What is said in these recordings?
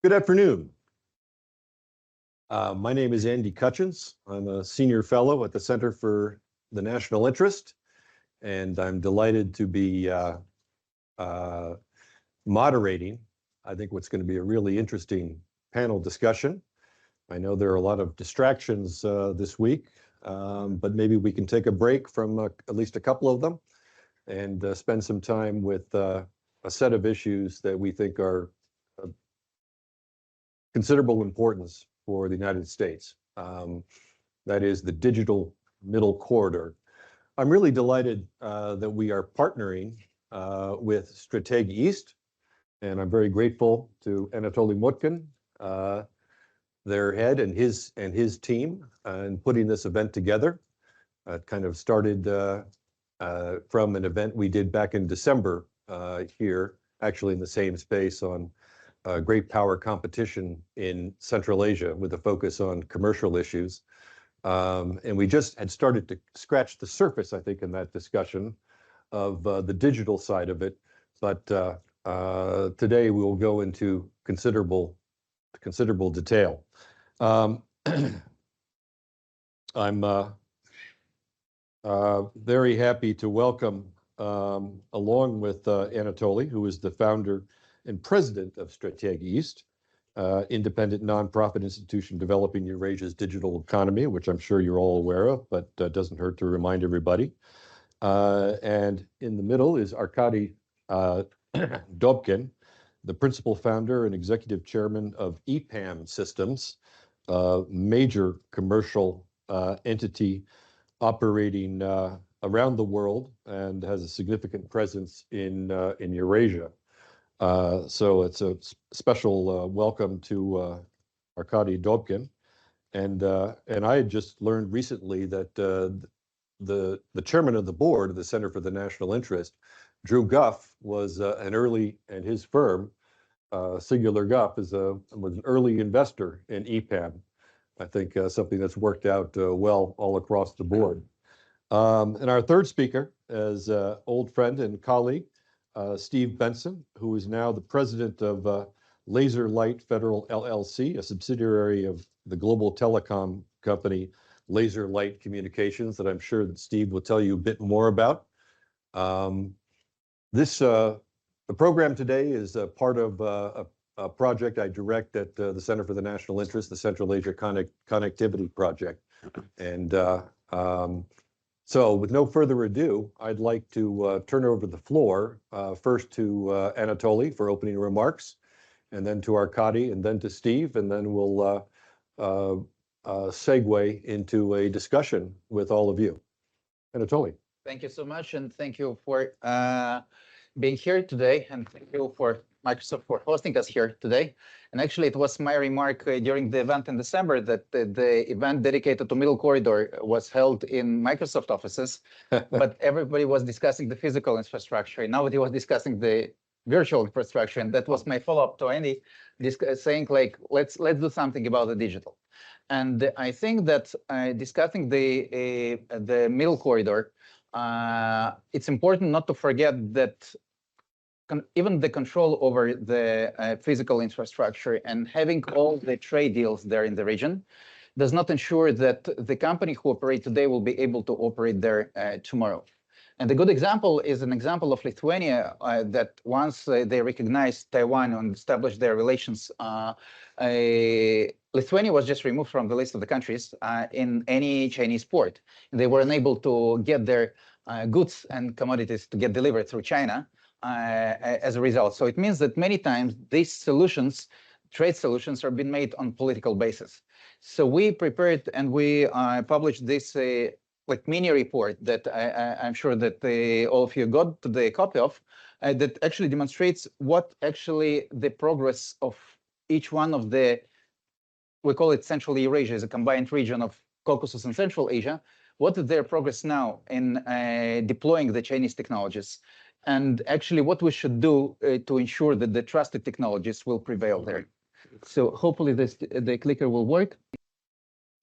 Good afternoon. My name is Andy Cutchins. I'm a senior fellow at the Center for the National Interest, and I'm delighted to be moderating, I think, what's going to be a really interesting panel discussion. I know there are a lot of distractions this week, but maybe we can take a break from at least a couple of them and spend some time with a set of issues that we think are of considerable importance for the United States. That is the digital middle corridor. I'm really delighted that we are partnering with Strateg East, and I'm very grateful to Anatoly Mutkin, their head, and his team in putting this event together. It kind of started from an event we did back in December here, actually in the same space, on great power competition in Central Asia with a focus on commercial issues. And we just had started to scratch the surface, I think, in that discussion of the digital side of it. But today we will go into considerable detail. I'm very happy to welcome, along with Anatoly, who is the founder and president of Strateg East, independent nonprofit institution developing Eurasia's digital economy, which I'm sure you're all aware of, but doesn't hurt to remind everybody. And in the middle is Arkady Dobkin, the principal founder and executive chairman of EPAM Systems, a major commercial entity operating around the world and has a significant presence in Eurasia. So it's a special welcome to Arkady Dobkin, and I had just learned recently that the chairman of the board of the Center for the National Interest, Drew Guff, was an early, and his firm, Singular Guff, was an early investor in EPAM. I think something that's worked out well all across the board. And our third speaker is old friend and colleague, Steve Benson, who is now the president of Laser Light Federal LLC, a subsidiary of the global telecom company Laser Light Communications, that I'm sure that Steve will tell you a bit more about. The program today is a part of a project I direct at the Center for the National Interest, the Central Asia Connectivity Project. And so with no further ado, I'd like to turn over the floor first to Anatoly for opening remarks, and then to Arkady, and then to Steve, and then we'll segue into a discussion with all of you. Anatoly. Thank you so much, and thank you for being here today, and thank you for Microsoft for hosting us here today. And actually, it was my remark during the event in December that the event dedicated to Middle Corridor was held in Microsoft offices, but everybody was discussing the physical infrastructure, and nobody was discussing the virtual infrastructure. And that was my follow-up to Andy, saying, like, let's do something about the digital. And I think that discussing the Middle Corridor, it's important not to forget that even the control over the physical infrastructure and having all the trade deals there in the region does not ensure that the company who operate today will be able to operate there tomorrow. And a good example is an example of Lithuania that once they recognized Taiwan and established their relations, Lithuania was just removed from the list of the countries in any Chinese port. And they were unable to get their goods and commodities to get delivered through China as a result. So it means that many times these solutions, trade solutions, are being made on political basis. So we prepared and we published this like mini report that I'm sure that all of you got the copy of, that actually demonstrates what actually the progress of each one of the, we call it Central Eurasia, is a combined region of Caucasus and Central Asia. What is their progress now in deploying the Chinese technologies? And actually what we should do to ensure that the trusted technologies will prevail there. So hopefully the clicker will work.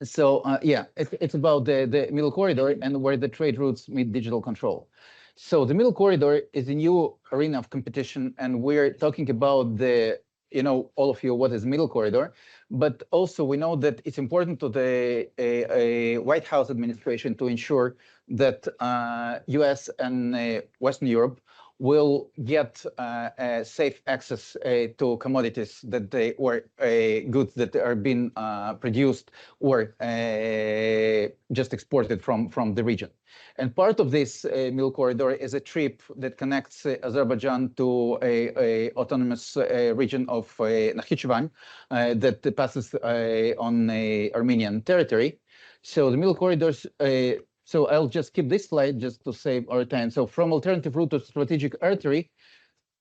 So yeah, it's about the Middle Corridor and where the trade routes meet digital control. So the Middle Corridor is a new arena of competition, and we're talking about the you know, all of you, what is middle corridor, but also we know that it's important to the White House administration to ensure that US and Western Europe will get safe access to commodities that they or goods that are being produced or just exported from the region. And part of this middle corridor is a trip that connects Azerbaijan to a autonomous region of Nakhchivan that passes on Armenian territory. So the middle corridors. So I'll just skip this slide just to save our time. So from alternative route to strategic artery,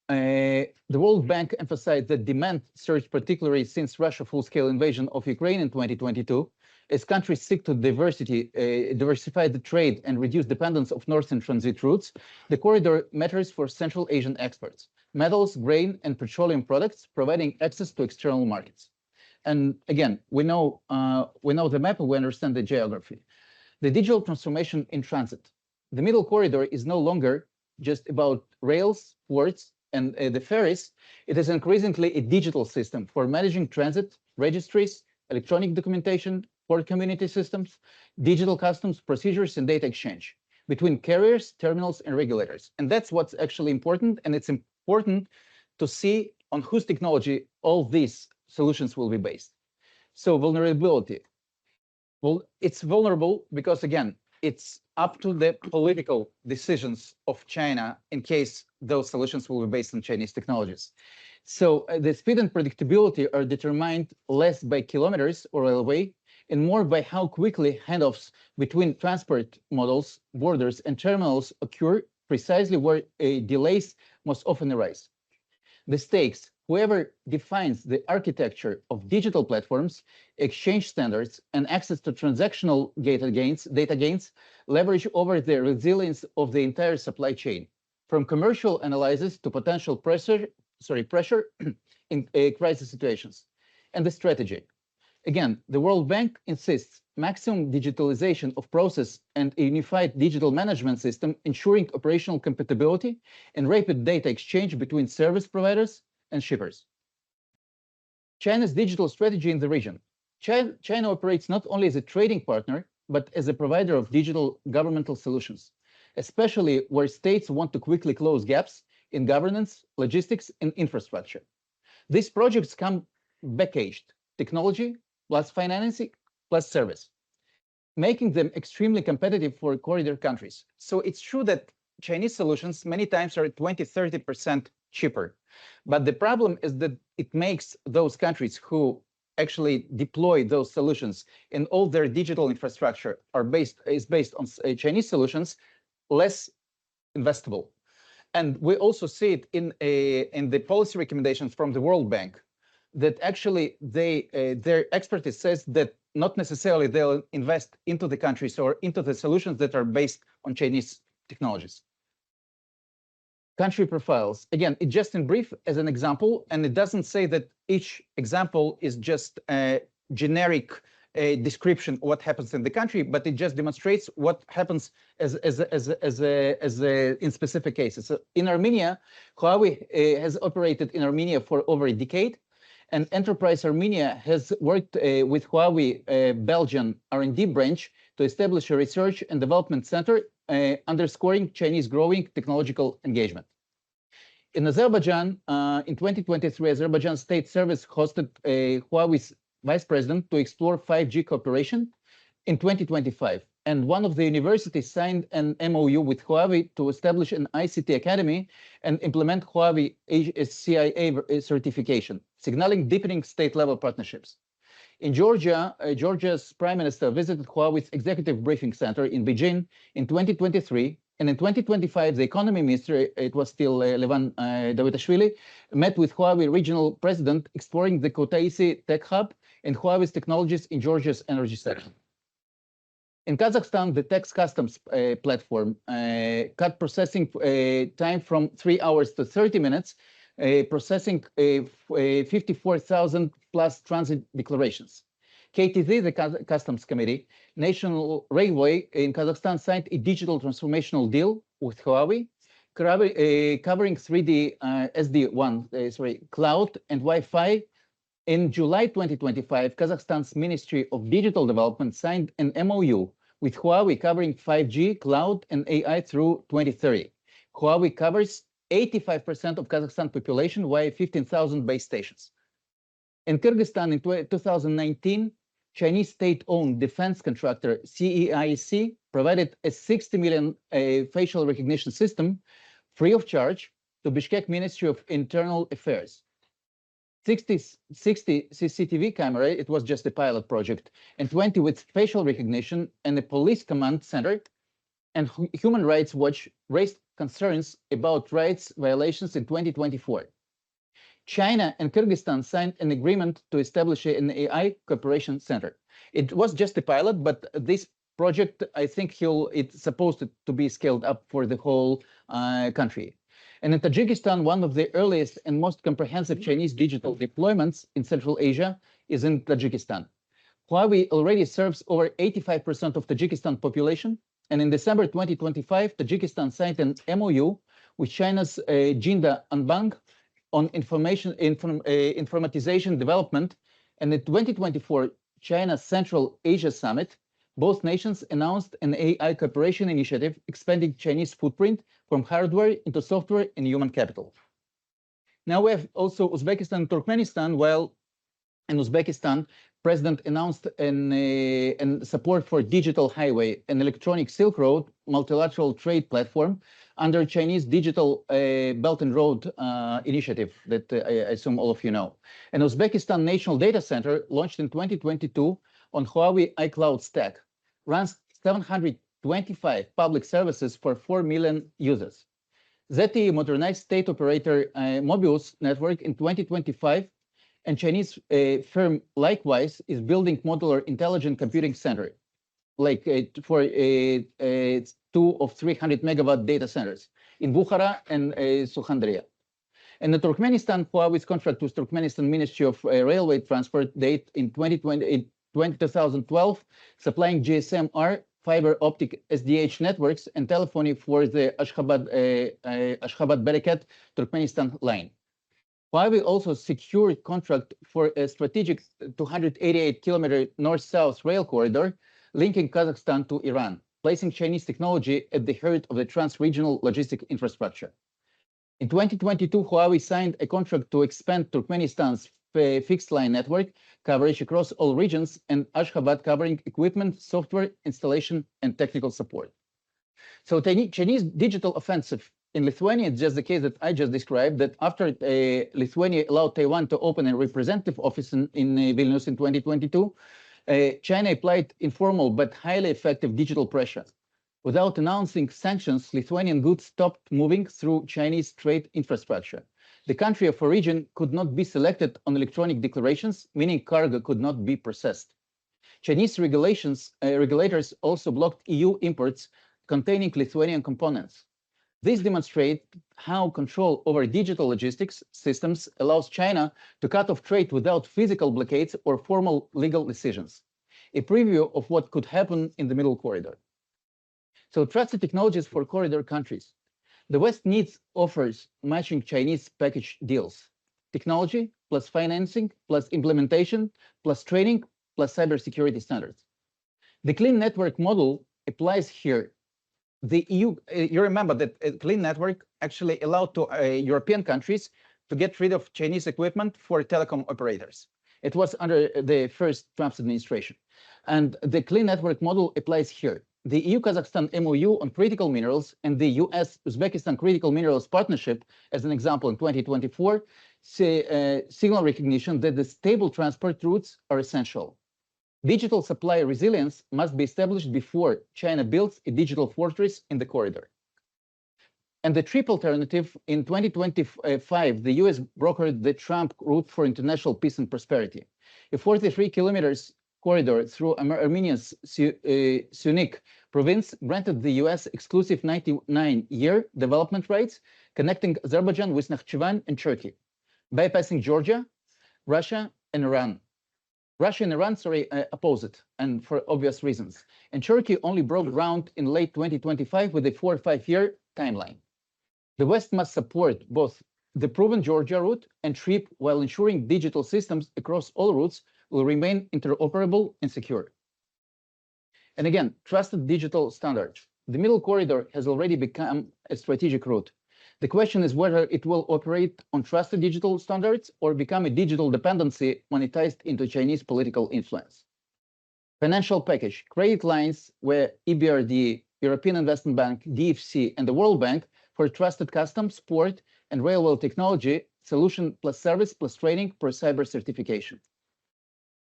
the World Bank emphasized that demand surged particularly since Russia's full-scale invasion of Ukraine in 2022. As countries seek to diversify the trade and reduce dependence of northern transit routes, the corridor matters for Central Asian exports, metals, grain, and petroleum products, providing access to external markets. And again, we know the map and we understand the geography. The digital transformation in transit. The middle corridor is no longer just about rails, ports, and the ferries. It is increasingly a digital system for managing transit, registries, electronic documentation, port community systems, digital customs, procedures, and data exchange between carriers, terminals, and regulators. And that's what's actually important. And it's important to see on whose technology all these solutions will be based. So vulnerability. Well, it's vulnerable because, again, it's up to the political decisions of China in case those solutions will be based on Chinese technologies. So the speed and predictability are determined less by kilometers or railway and more by how quickly handoffs between transport models, borders, and terminals occur, precisely where delays most often arise. The stakes. Whoever defines the architecture of digital platforms, exchange standards, and access to transactional data gains leverage over the resilience of the entire supply chain, from commercial analysis to potential pressure in crisis situations. And the strategy. Again, the World Bank insists maximum digitalization of process and a unified digital management system, ensuring operational compatibility and rapid data exchange between service providers and shippers. China's digital strategy in the region. China operates not only as a trading partner, but as a provider of digital governmental solutions, especially where states want to quickly close gaps in governance, logistics, and infrastructure. These projects come packaged, technology plus financing plus service, making them extremely competitive for corridor countries. So it's true that Chinese solutions many times are 20, 30% cheaper. But the problem is that it makes those countries who actually deploy those solutions and all their digital infrastructure is based on Chinese solutions less investable. And we also see it in the policy recommendations from the World Bank that actually their expertise says that not necessarily they'll invest into the countries or into the solutions that are based on Chinese technologies. Country profiles. Again, it just in brief as an example, and it doesn't say that each example is just a generic description of what happens in the country, but it just demonstrates what happens in specific cases. So in Armenia, Huawei has operated in Armenia for over a decade, and Enterprise Armenia has worked with Huawei Belgian R&D branch to establish a research and development center, underscoring Chinese growing technological engagement. In Azerbaijan, in 2023, Azerbaijan State Service hosted Huawei's vice president to explore 5G cooperation in 2025. And one of the universities signed an MOU with Huawei to establish an ICT academy and implement Huawei CIA certification, signaling deepening state-level partnerships. In Georgia, Georgia's prime minister visited Huawei's executive briefing center in Beijing in 2023. And in 2025, the economy minister, it was still Levan Davitashvili, met with Huawei regional president, exploring the Kutaisi Tech Hub and Huawei's technologies in Georgia's energy sector. In Kazakhstan, the tax customs platform cut processing time from 3 hours to 30 minutes, processing 54,000 plus transit declarations. KTZ, the Customs Committee, National Railway in Kazakhstan signed a digital transformational deal with Huawei, covering 3D SD1, cloud and Wi-Fi. In July 2025, Kazakhstan's Ministry of Digital Development signed an MOU with Huawei covering 5G, cloud, and AI through 2030. Huawei covers 85% of Kazakhstan population via 15,000 base stations. In Kyrgyzstan in 2019, Chinese state-owned defense contractor CEIC provided a 60 million facial recognition system free of charge to Bishkek Ministry of Internal Affairs. 60 CCTV camera, it was just a pilot project, and 20 with facial recognition and a police command center. And Human Rights Watch raised concerns about rights violations in 2024. China and Kyrgyzstan signed an agreement to establish an AI cooperation center. It was just a pilot, but this project, I think it's supposed to be scaled up for the whole country. And in Tajikistan, one of the earliest and most comprehensive Chinese digital deployments in Central Asia is in Tajikistan. Huawei already serves over 85% of Tajikistan population. And in December 2025, Tajikistan signed an MOU with China's Jinda Anbang on informatization development. And in 2024 China Central Asia Summit, both nations announced an AI cooperation initiative expanding Chinese footprint from hardware into software and human capital. Now we have also Uzbekistan and Turkmenistan. While in Uzbekistan, President announced an support for digital highway, an electronic Silk Road multilateral trade platform under Chinese Digital Belt and Road initiative that I assume all of you know. An Uzbekistan National Data Center launched in 2022 on Huawei iCloud stack, runs 725 public services for 4 million users. ZTE modernized state operator Mobius network in 2025, and Chinese firm likewise is building modular intelligent computing center, like for 2 of 300 megawatt data centers in Bukhara and Sukhandria. And the Turkmenistan, Huawei's contract with Turkmenistan Ministry of Railway Transport date in 2012, supplying GSM-R fiber optic SDH networks and telephony for the Ashgabat-Berekat Turkmenistan line. Huawei also secured contract for a strategic 288-kilometer north-south rail corridor linking Kazakhstan to Iran, placing Chinese technology at the heart of the trans-regional logistic infrastructure. In 2022, Huawei signed a contract to expand Turkmenistan's fixed line network coverage across all regions, and Ashgabat covering equipment, software, installation, and technical support. So Chinese digital offensive in Lithuania, it's just the case that I just described, that after Lithuania allowed Taiwan to open a representative office in Vilnius in 2022, China applied informal but highly effective digital pressure. Without announcing sanctions, Lithuanian goods stopped moving through Chinese trade infrastructure. The country of origin could not be selected on electronic declarations, meaning cargo could not be processed. Chinese regulators also blocked EU imports containing Lithuanian components. This demonstrates how control over digital logistics systems allows China to cut off trade without physical blockades or formal legal decisions. A preview of what could happen in the Middle Corridor. So trusted technologies for corridor countries. The West needs offers matching Chinese package deals. Technology plus financing plus implementation plus training plus cybersecurity standards. The clean network model applies here. The EU, you remember that a clean network actually allowed to European countries to get rid of Chinese equipment for telecom operators. It was under the first Trump's administration. And the clean network model applies here. The EU-Kazakhstan MOU on critical minerals and the US-Uzbekistan critical minerals partnership, as an example in 2024, signal recognition that the stable transport routes are essential. Digital supply resilience must be established before China builds a digital fortress in the corridor. And the trip alternative, in 2025, the US brokered the Trump route for international peace and prosperity. A 43 kilometers corridor through Armenia's Syunik province granted the US exclusive 99-year development rights, connecting Azerbaijan with Nakhchivan and Turkey, bypassing Georgia, Russia, and Iran. Russia and Iran, oppose it, and for obvious reasons. And Turkey only broke ground in late 2025 with a 4 or 5 year timeline. The West must support both the proven Georgia route and TRIP while ensuring digital systems across all routes will remain interoperable and secure. And again, trusted digital standards. The Middle Corridor has already become a strategic route. The question is whether it will operate on trusted digital standards or become a digital dependency monetized into Chinese political influence. Financial package, credit lines where EBRD, European Investment Bank, DFC, and the World Bank for trusted customs, port, and railway technology, solution plus service plus training per cyber certification.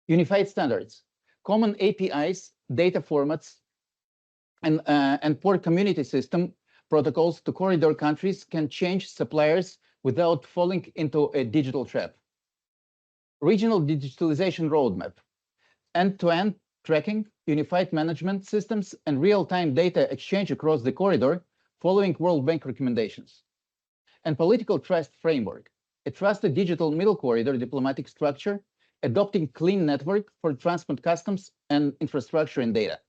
Unified standards, common APIs, data formats, and port community system protocols to corridor countries can change suppliers without falling into a digital trap. Regional digitalization roadmap, end-to-end tracking, unified management systems, and real-time data exchange across the corridor following World Bank recommendations. And political trust framework, a trusted digital middle corridor diplomatic structure, adopting clean network for transport customs and infrastructure and data.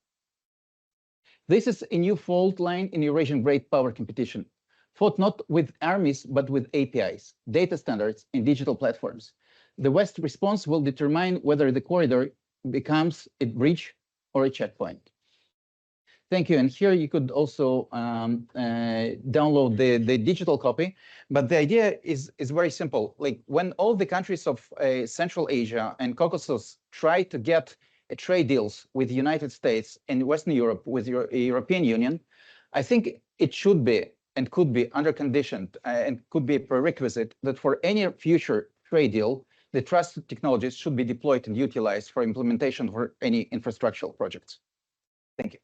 This is a new fault line in Eurasian great power competition, fought not with armies, but with APIs, data standards, and digital platforms. The West response will determine whether the corridor becomes a breach or a checkpoint. Thank you. And here you could also download the digital copy. But the idea is very simple. Like when all the countries of Central Asia and Caucasus try to get trade deals with the United States and Western Europe with the European Union, I think it should be and could be under conditioned and could be a prerequisite that for any future trade deal, the trusted technologies should be deployed and utilized for implementation for any infrastructural projects. Thank you.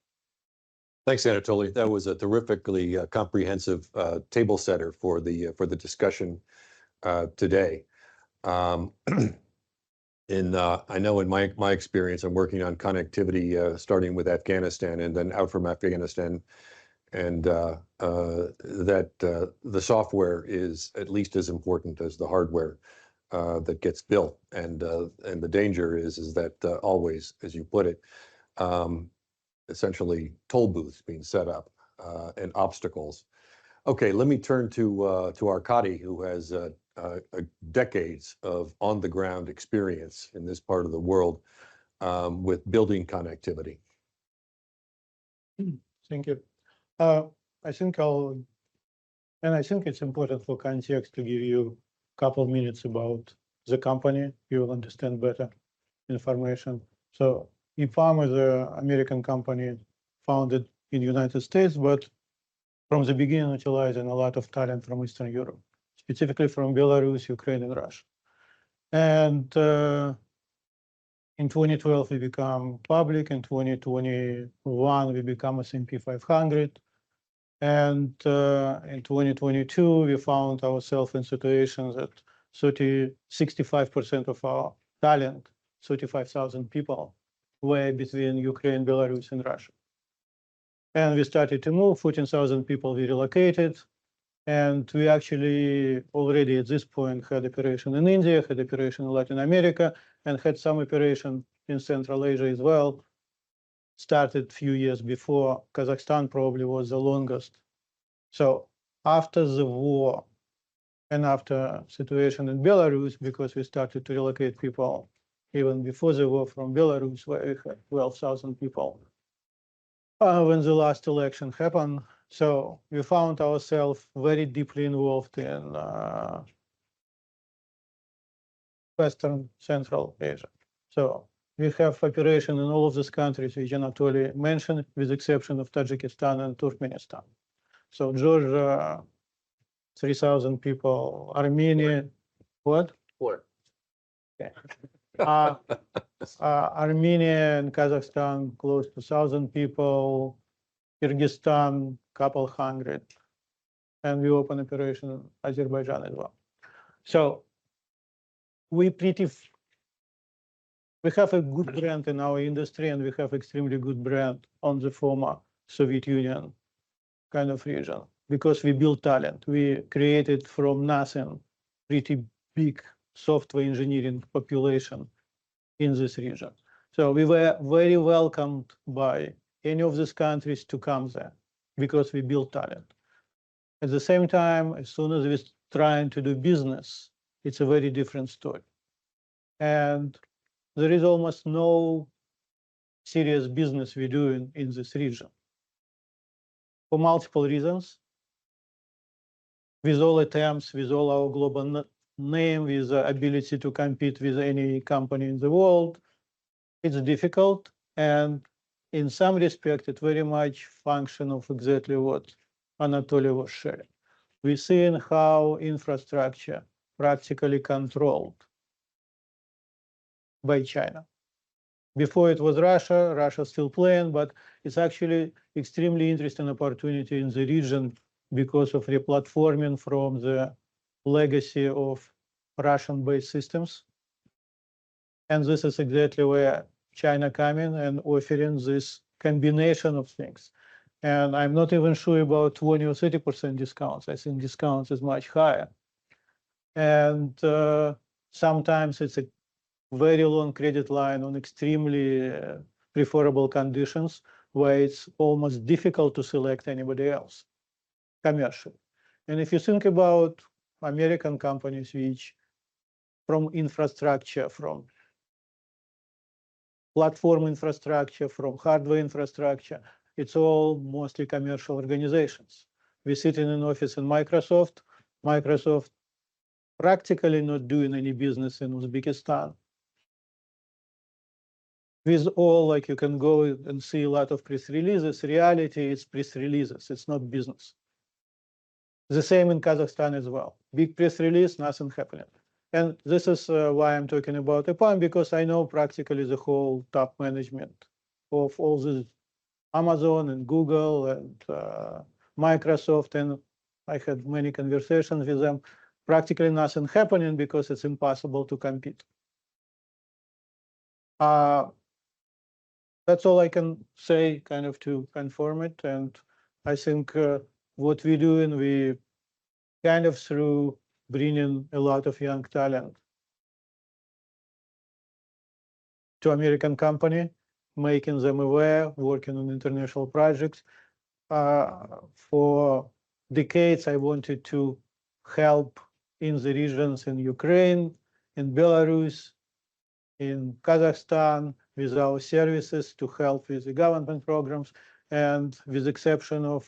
Thanks, Anatoly. That was a terrifically comprehensive table setter for the discussion today. I know in my experience, I'm working on connectivity starting with Afghanistan and then out from Afghanistan, and that the software is at least as important as the hardware that gets built, and the danger is that always, as you put it, essentially toll booths being set up and obstacles. Okay, let me turn to Arkady, who has decades of on-the-ground experience in this part of the world with building connectivity. Thank you. I think it's important for context to give you a couple of minutes about the company. You will understand better information. So EPAM is an American company founded in the United States, but from the beginning utilizing a lot of talent from Eastern Europe, specifically from Belarus, Ukraine, and Russia. And in 2012, we become public. In 2021, we become S&P 500. And in 2022, we found ourselves in situations that 65% of our talent, 35,000 people, were between Ukraine, Belarus, and Russia. And we started to move, 14,000 people we relocated. And we actually already at this point had operation in India, had operation in Latin America, and had some operation in Central Asia as well. Started a few years before. Kazakhstan probably was the longest. So after the war and after situation in Belarus, because we started to relocate people even before the war from Belarus, where we had 12,000 people when the last election happened. So we found ourselves very deeply involved in Western Central Asia. So we have operation in all of these countries which Anatoly mentioned, with the exception of Tajikistan and Turkmenistan. So Georgia, 3,000 people, Armenia, what? 4. Okay. Armenia and Kazakhstan, close to 1,000 people, Kyrgyzstan, couple hundred, and we open operation in Azerbaijan as well. So we have a good brand in our industry, and we have extremely good brand on the former Soviet Union kind of region, because we built talent. We created from nothing pretty big software engineering population in this region. So we were very welcomed by any of these countries to come there because we built talent. At the same time, as soon as we're trying to do business, it's a very different story. And there is almost no serious business we do in this region for multiple reasons. With all attempts, with all our global name, with the ability to compete with any company in the world, it's difficult. And in some respect, it very much function of exactly what Anatoly was sharing. We're seeing how infrastructure practically controlled by China. Before it was Russia, Russia still playing, but it's actually extremely interesting opportunity in the region because of replatforming from the legacy of Russian-based systems. And this is exactly where China coming and offering this combination of things. And I'm not even sure about 20 or 30% discounts. I think discounts is much higher. And sometimes it's a very long credit line on extremely preferable conditions where it's almost difficult to select anybody else commercially. And if you think about American companies, which from infrastructure, from platform infrastructure, from hardware infrastructure, it's all mostly commercial organizations. We sit in an office in Microsoft. Microsoft practically not doing any business in Uzbekistan. With all, like you can go and see a lot of press releases. Reality is press releases. It's not business. The same in Kazakhstan as well. Big press release, nothing happening. And this is why I'm talking about EPAM, because I know practically the whole top management of all the Amazon and Google and Microsoft, and I had many conversations with them. Practically nothing happening because it's impossible to compete. That's all I can say, kind of to confirm it. And I think what we're doing, we kind of through bringing a lot of young talent to American company, making them aware, working on international projects. For decades, I wanted to help in the regions in Ukraine, in Belarus, in Kazakhstan, with our services to help with the government programs. And with exception of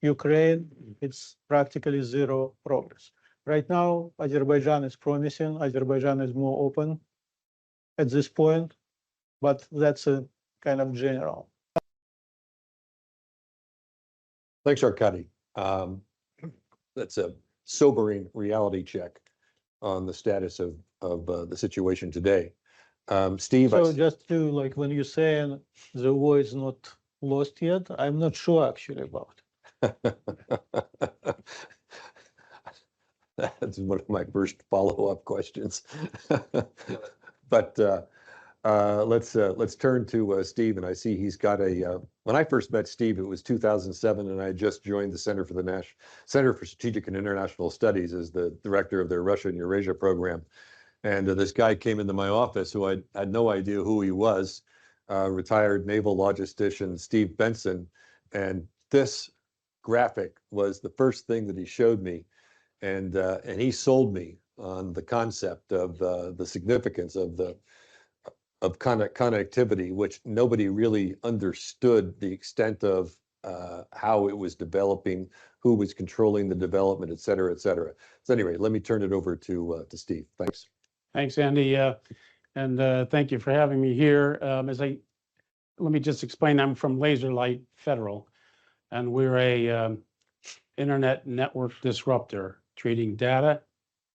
Ukraine, it's practically zero progress. Right now, Azerbaijan is promising. Azerbaijan is more open at this point, but that's a kind of general. Thanks, Arkady. That's a sobering reality check on the status of the situation today. Steve, So just to like when you're saying the war is not lost yet, I'm not sure actually about it. That's one of my first follow-up questions. But let's turn to Steve, and I see he's got a. When I first met Steve, it was 2007, and I had just joined the Center for Strategic and International Studies as the director of their Russia and Eurasia program. And this guy came into my office who I had no idea who he was, retired naval logistician Steve Benson. And this graphic was the first thing that he showed me. And he sold me on the concept of the significance of connectivity, which nobody really understood the extent of how it was developing, who was controlling the development, et cetera, et cetera. So anyway, let me turn it over to Steve. Thanks. Thanks, Andy, and thank you for having me here. Let me just explain. I'm from Laserlight Federal, and we're a internet network disruptor treating data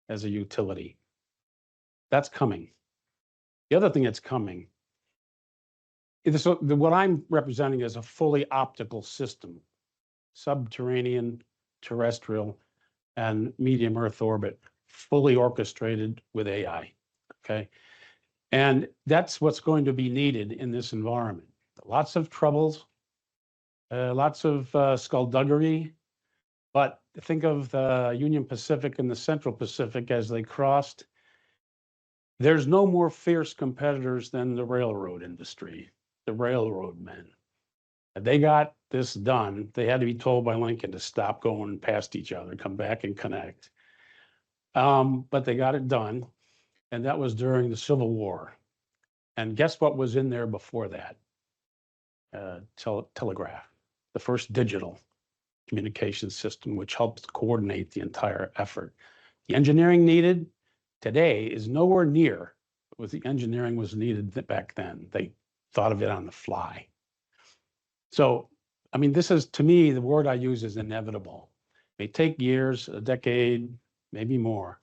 as a utility. That's coming. The other thing that's coming is what I'm representing is a fully optical system, subterranean, terrestrial, and medium Earth orbit, fully orchestrated with AI, okay? And that's what's going to be needed in this environment. Lots of troubles, lots of skullduggery, but think of the Union Pacific and the Central Pacific as they crossed. There's no more fierce competitors than the railroad industry, the railroad men. They got this done, they had to be told by Lincoln to stop going past each other, come back and connect. But they got it done, and that was during the Civil War. And guess what was in there before that? Telegraph, the first digital communication system, which helps coordinate the entire effort. The engineering needed today is nowhere near what the engineering was needed back then. They thought of it on the fly. So, I mean, this is, to me, the word I use is inevitable. It may take years, a decade, maybe more,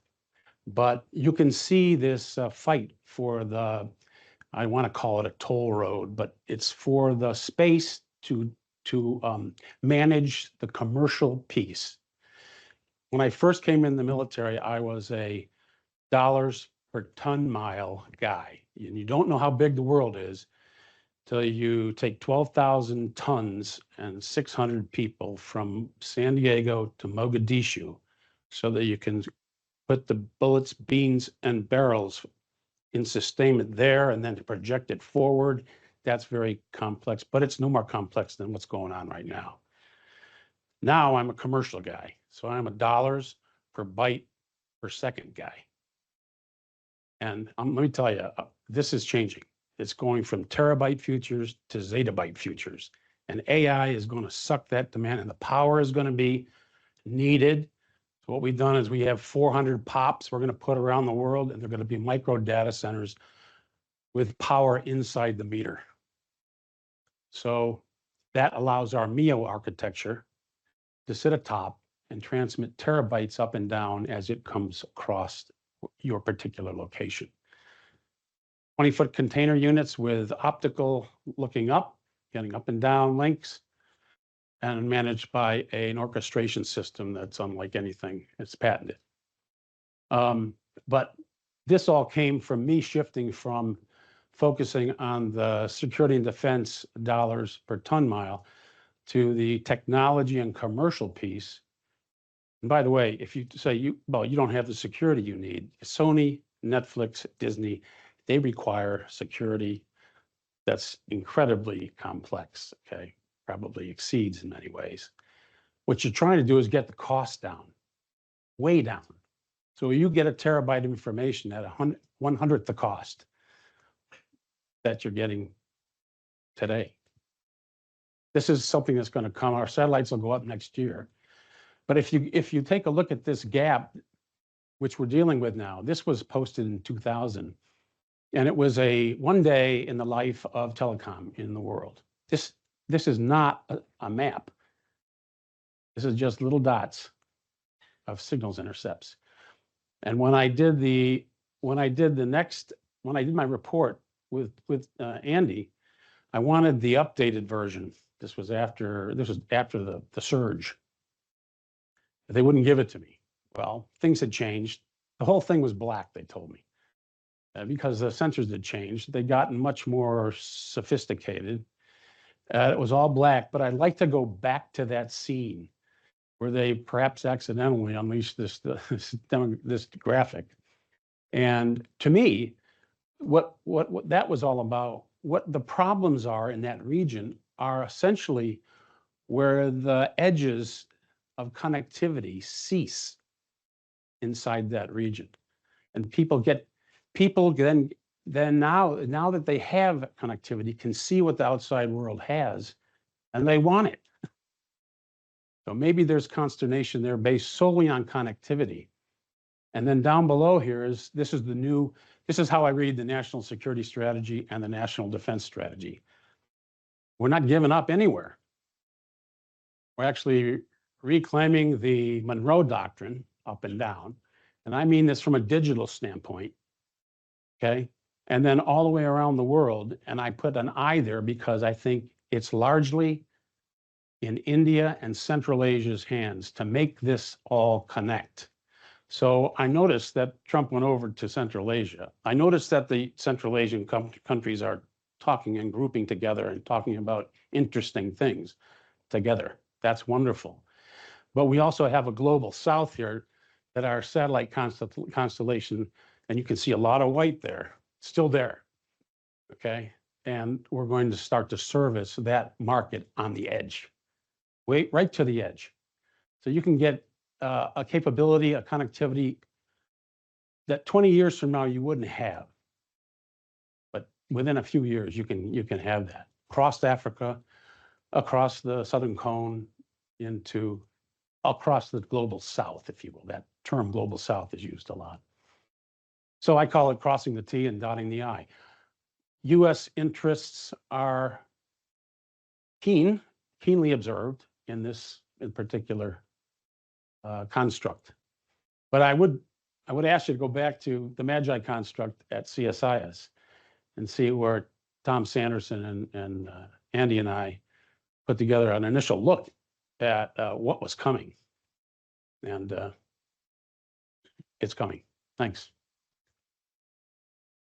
but you can see this fight for the, I want to call it a toll road, but it's for the space to manage the commercial piece. When I first came in the military, I was a dollars per ton mile guy. And you don't know how big the world is till you take 12,000 tons and 600 people from San Diego to Mogadishu so that you can put the bullets, beans, and barrels in sustainment there and then to project it forward. That's very complex, but it's no more complex than what's going on right now. Now I'm a commercial guy, so I'm a dollars per byte per second guy. And let me tell you, this is changing. It's going from terabyte futures to zettabyte futures. And AI is going to suck that demand, and the power is going to be needed. So what we've done is we have 400 POPs we're going to put around the world, and they're going to be micro data centers with power inside the meter. So that allows our MEO architecture to sit atop and transmit terabytes up and down as it comes across your particular location. 20-foot container units with optical looking up, getting up and down links, and managed by an orchestration system that's unlike anything. It's patented. But this all came from me shifting from focusing on the security and defense dollars per ton mile to the technology and commercial piece. And by the way, if you say you don't have the security you need, Sony, Netflix, Disney, they require security that's incredibly complex, okay? Probably exceeds in many ways. What you're trying to do is get the cost down, way down. So you get a terabyte of information at 1/100th the cost that you're getting today. This is something that's going to come. Our satellites will go up next year. But if you take a look at this gap, which we're dealing with now, this was posted in 2000, and it was one day in the life of telecom in the world. This is not a map. This is just little dots of signals intercepts. And when I did my report with Andy, I wanted the updated version. This was after the surge. They wouldn't give it to me. Well, things had changed. The whole thing was black, they told me. Because the sensors had changed, they'd gotten much more sophisticated. It was all black, but I'd like to go back to that scene where they perhaps accidentally unleashed this graphic. And to me, what that was all about, what the problems are in that region are essentially where the edges of connectivity cease inside that region. And people then now that they have connectivity, can see what the outside world has, and they want it. So maybe there's consternation there based solely on connectivity. And then down below here this is how I read the national security strategy and the national defense strategy. We're not giving up anywhere. We're actually reclaiming the Monroe Doctrine up and down. And I mean this from a digital standpoint, okay? And then all the way around the world. And I put an I there because I think it's largely in India and Central Asia's hands to make this all connect. So I noticed that Trump went over to Central Asia. I noticed that the Central Asian countries are talking and grouping together and talking about interesting things together. That's wonderful. But we also have a global south here that our satellite constellation, and you can see a lot of white there, still there, okay? And we're going to start to service that market on the edge. right to the edge. So you can get a capability, a connectivity that 20 years from now you wouldn't have. But within a few years, you can have that across Africa, across the Southern Cone, across the global South, if you will. That term global South is used a lot. So I call it crossing the T and dotting the I. U.S. interests are keenly observed in this in particular construct. But I would ask you to go back to the Magi construct at CSIS and see where Tom Sanderson and Andy and I put together an initial look at what was coming. And it's coming. Thanks.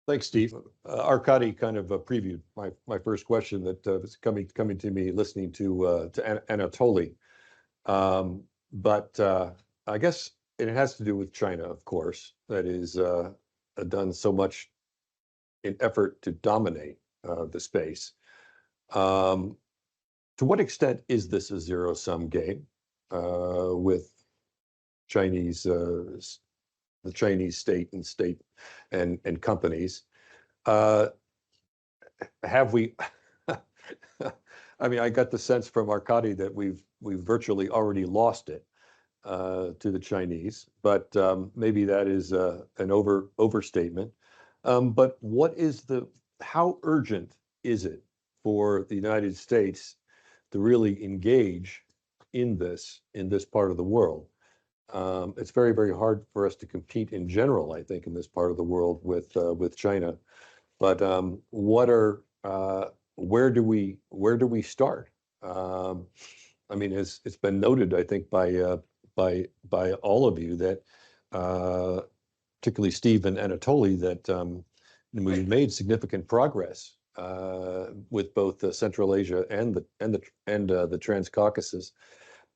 Thanks, Steve. Arkady kind of previewed my first question that was coming to me listening to Anatoly. But I guess it has to do with China, of course, that is done so much in effort to dominate the space. To what extent is this a zero-sum game with Chinese, the Chinese state and companies? Have we? I mean, I got the sense from Arkady that we've virtually already lost it to the Chinese, but maybe that is an overstatement. But how urgent is it for the United States to really engage in this part of the world? It's very, very hard for us to compete in general, I think, in this part of the world with China. But where do we start? I mean, it's been noted, I think, by all of you that, particularly Steve and Anatoly, that we've made significant progress with both Central Asia and the Trans-Caucasus.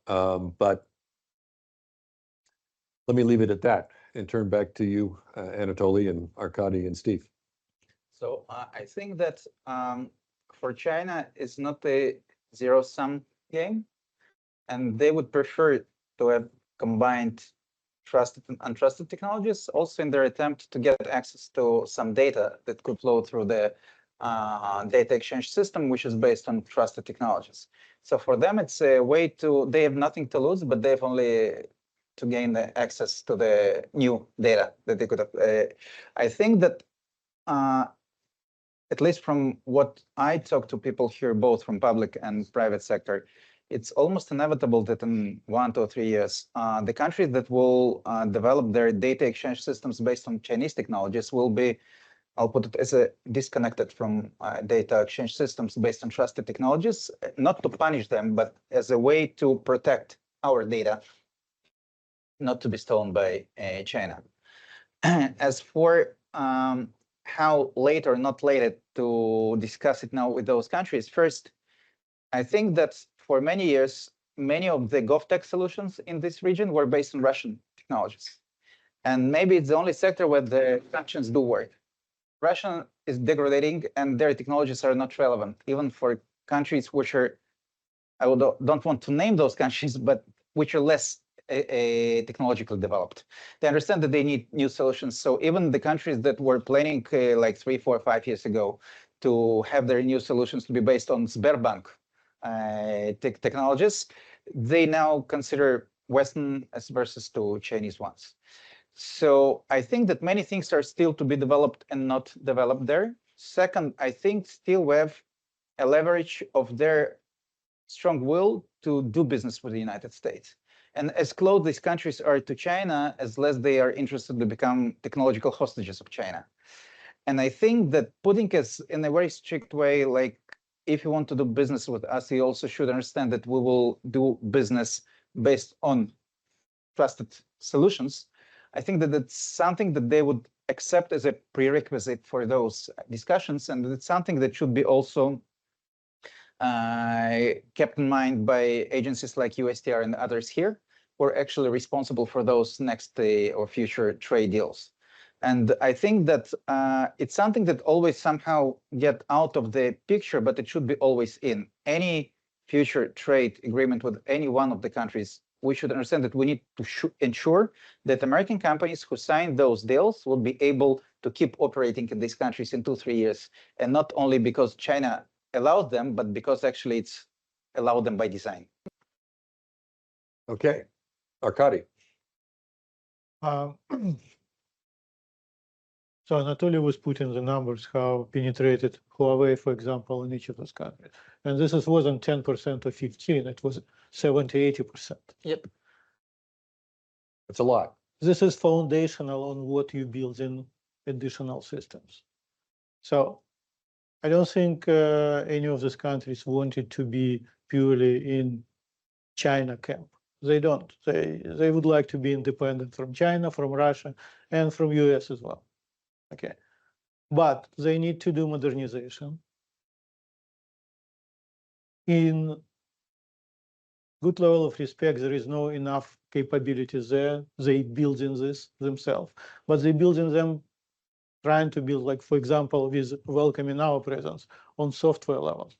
But let me leave it at that and turn back to you, Anatoly and Arkady and Steve. So I think that for China, it's not a zero-sum game, and they would prefer to have combined trusted and untrusted technologies, also in their attempt to get access to some data that could flow through the data exchange system, which is based on trusted technologies. So for them, it's a way they have nothing to lose, but they have only to gain the access to the new data that they could have. I think that at least from what I talk to people here, both from public and private sector, it's almost inevitable that in 1 to 3 years, the countries that will develop their data exchange systems based on Chinese technologies will be, I'll put it as a disconnected from data exchange systems based on trusted technologies, not to punish them, but as a way to protect our data, not to be stolen by China. As for how late or not late to discuss it now with those countries, first, I think that for many years, many of the GovTech solutions in this region were based on Russian technologies. And maybe it's the only sector where the sanctions do work. Russia is degrading and their technologies are not relevant, even for countries which are, don't want to name those countries, but which are less technologically developed. They understand that they need new solutions. So even the countries that were planning like 3, 4, 5 years ago to have their new solutions to be based on Sberbank technologies, they now consider Western as versus to Chinese ones. So I think that many things are still to be developed and not developed there. Second, I think still we have a leverage of their strong will to do business with the United States. And as close these countries are to China, as less they are interested to become technological hostages of China. And I think that putting us in a very strict way, like if you want to do business with us, you also should understand that we will do business based on trusted solutions. I think that it's something that they would accept as a prerequisite for those discussions. And it's something that should be also kept in mind by agencies like USTR and others here, who are actually responsible for those next or future trade deals. And I think that it's something that always somehow get out of the picture, but it should be always in. Any future trade agreement with any one of the countries, we should understand that we need to ensure that American companies who sign those deals will be able to keep operating in these countries in 2-3 years, and not only because China allowed them, but because actually it's allowed them by design. Okay, Arkady. Um, So Anatoly was putting the numbers, how penetrated Huawei, for example, in each of those countries. And this wasn't 10% or 15, it was 70, 80%. Yep. It's a lot. This is foundational on what you build in additional systems. So I don't think any of these countries wanted to be purely in China camp. They don't. They would like to be independent from China, from Russia, and from US as well. Okay, but they need to do modernization in good level of respect. There is no enough capabilities there. They building this themselves, but they building them, trying to build, like, for example, with welcoming our presence on software level,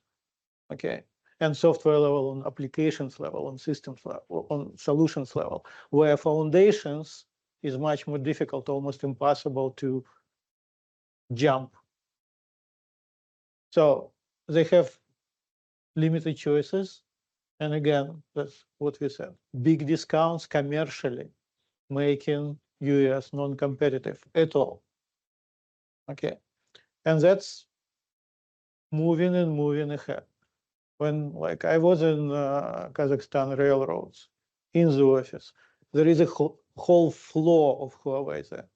okay, and software level, on applications level, on systems level, on solutions level, where foundations is much more difficult, almost impossible to jump. So they have limited choices. And again, that's what we said. Big discounts commercially, making US non-competitive at all. Okay. And that's moving and moving ahead. When, like, I was in Kazakhstan railroads, in the office, there is a whole floor of Huawei there,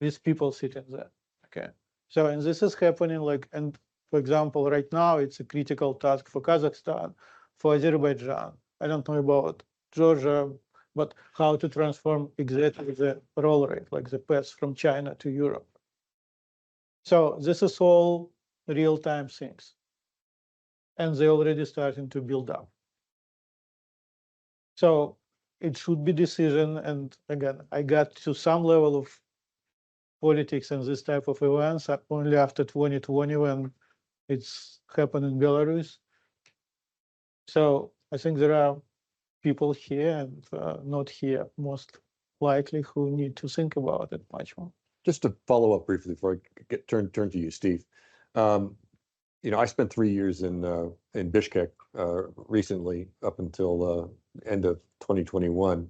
with people sitting there. Okay. So, and this is happening, like, and for example, right now, it's a critical task for Kazakhstan, for Azerbaijan. I don't know about Georgia, but how to transform exactly the roll rate, like the path from China to Europe. So this is all real-time things. And they're already starting to build up. So it should be decision. And again, I got to some level of politics and this type of events only after 2020, when it's happened in Belarus. So I think there are people here and not here, most likely, who need to think about it much more. Just to follow up briefly before I turn to you, Steve. I spent 3 years in Bishkek recently, up until end of 2021,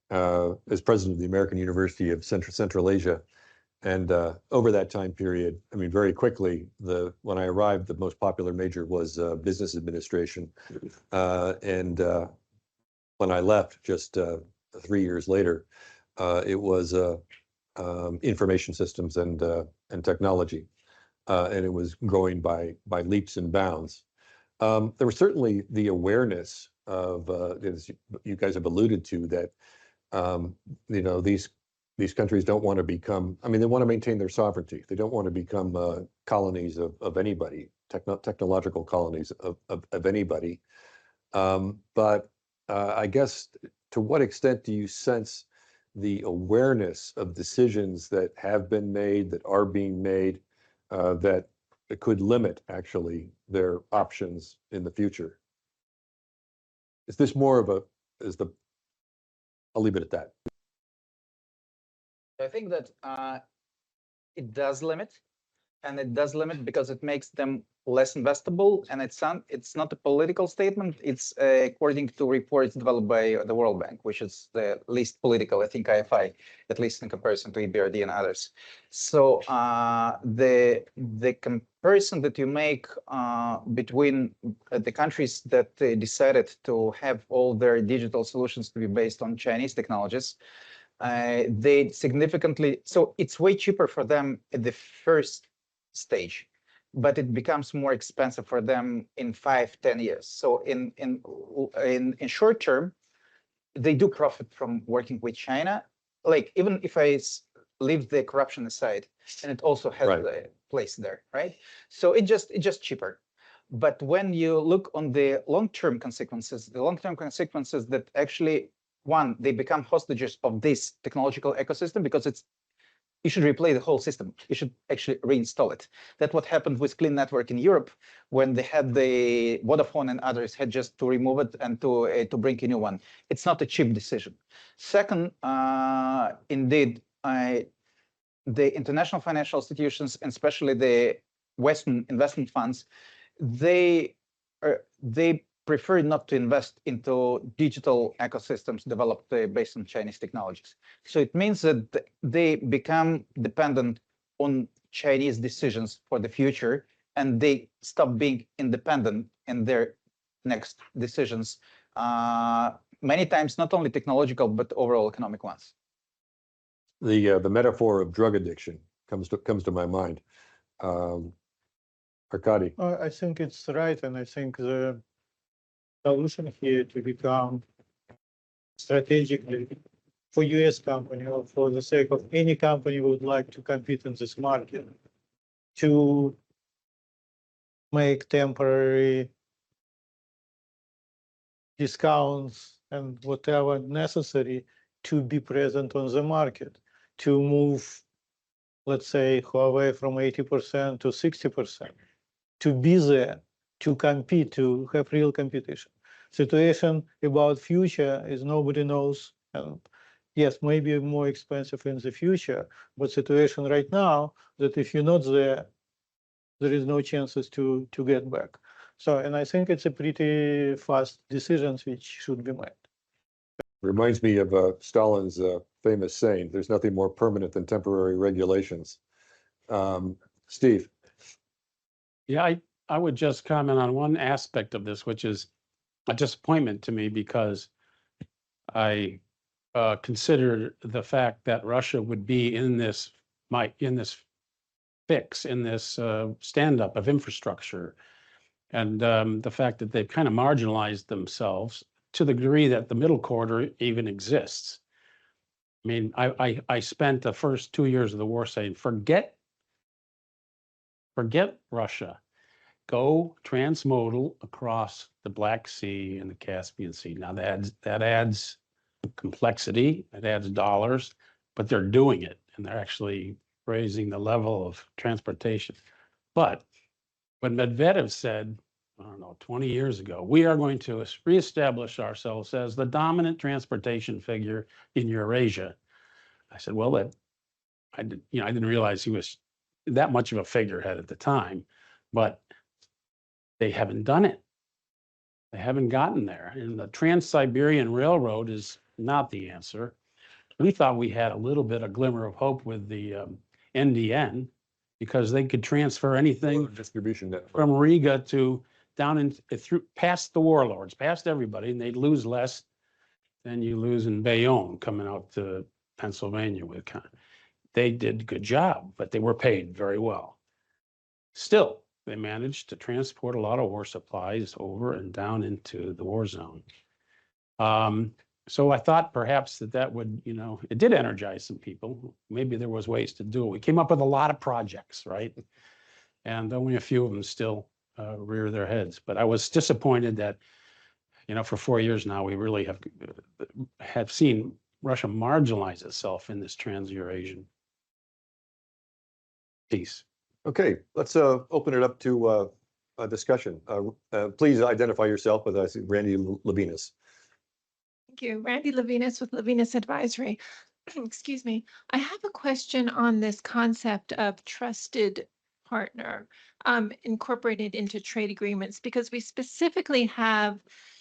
as president of the American University of Central Asia. And over that time period, I mean, very quickly, when I arrived, the most popular major was business administration. And when I left, just 3 years later, it was information systems and technology. And it was growing by leaps and bounds. There was certainly the awareness of, as you guys have alluded to, that these countries don't want to become, I mean, they want to maintain their sovereignty. They don't want to become colonies of anybody, technological colonies of anybody. But I guess, to what extent do you sense the awareness of decisions that have been made, that are being made, that could limit actually their options in the future? Is this more of I'll leave it at that. I think that it does limit, and it does limit because it makes them less investable, and it's not a political statement. It's according to reports developed by the World Bank, which is the least political, I think, IFI, at least in comparison to EBRD and others. So the comparison that you make between the countries that decided to have all their digital solutions to be based on Chinese technologies, they significantly, so it's way cheaper for them at the first stage, but it becomes more expensive for them in 5-10 years. So in short term, they do profit from working with China. Like, even if I leave the corruption aside, and it also has a place there, right? So it's just cheaper. But when you look on the long-term consequences, that actually, one, they become hostages of this technological ecosystem, because it's you should replay the whole system. You should actually reinstall it. That's what happened with Clean Network in Europe when they had the Vodafone and others had just to remove it and to bring a new one. It's not a cheap decision. Second, indeed, the international financial institutions, and especially the Western investment funds, they prefer not to invest into digital ecosystems developed based on Chinese technologies. So it means that they become dependent on Chinese decisions for the future, and they stop being independent in their next decisions, many times not only technological, but overall economic ones. The metaphor of drug addiction comes to my mind. Arkady. I think it's right, and I think the solution here to become strategically for US company or for the sake of any company who would like to compete in this market, to make temporary discounts and whatever necessary to be present on the market, to move, let's say, Huawei from 80% to 60%, to be there, to compete, to have real competition. Situation about future is nobody knows. Yes, maybe more expensive in the future, but situation right now that if you're not there, there is no chances to get back. So, and I think it's a pretty fast decisions which should be made. Reminds me of Stalin's famous saying, there's nothing more permanent than temporary regulations. Steve. Yeah, I would just comment on one aspect of this, which is a disappointment to me, because I considered the fact that Russia would be in this fix, in this stand-up of infrastructure, and the fact that they've kind of marginalized themselves to the degree that the middle corridor even exists. I mean, I spent the first 2 years of the war saying, forget Russia. Go transmodal across the Black Sea and the Caspian Sea. Now that adds complexity, it adds dollars, but they're doing it, and they're actually raising the level of transportation. But when Medvedev said, I don't know, 20 years ago, we are going to reestablish ourselves as the dominant transportation figure in Eurasia, I said, well, I didn't realize he was that much of a figurehead at the time, but they haven't done it. They haven't gotten there. And the Trans-Siberian Railroad is not the answer. We thought we had a little bit of glimmer of hope with the NDN, because they could transfer anything Distribution network. from Riga to down in through past the warlords, past everybody, and they'd lose less than you lose in Bayonne coming out to Pennsylvania with kind of. They did a good job, but they were paid very well. Still, they managed to transport a lot of war supplies over and down into the war zone. So I thought perhaps that would, it did energize some people. Maybe there was ways to do it. We came up with a lot of projects, right? And only a few of them still rear their heads. But I was disappointed that, for 4 years now, we really have seen Russia marginalize itself in this trans-Eurasian piece. Okay, let's open it up to a discussion. Please identify yourself with us, Randy Levinas. Thank you. Randy Levinas with Levinas Advisory. Excuse me. I have a question on this concept of trusted partner incorporated into trade agreements, because we specifically have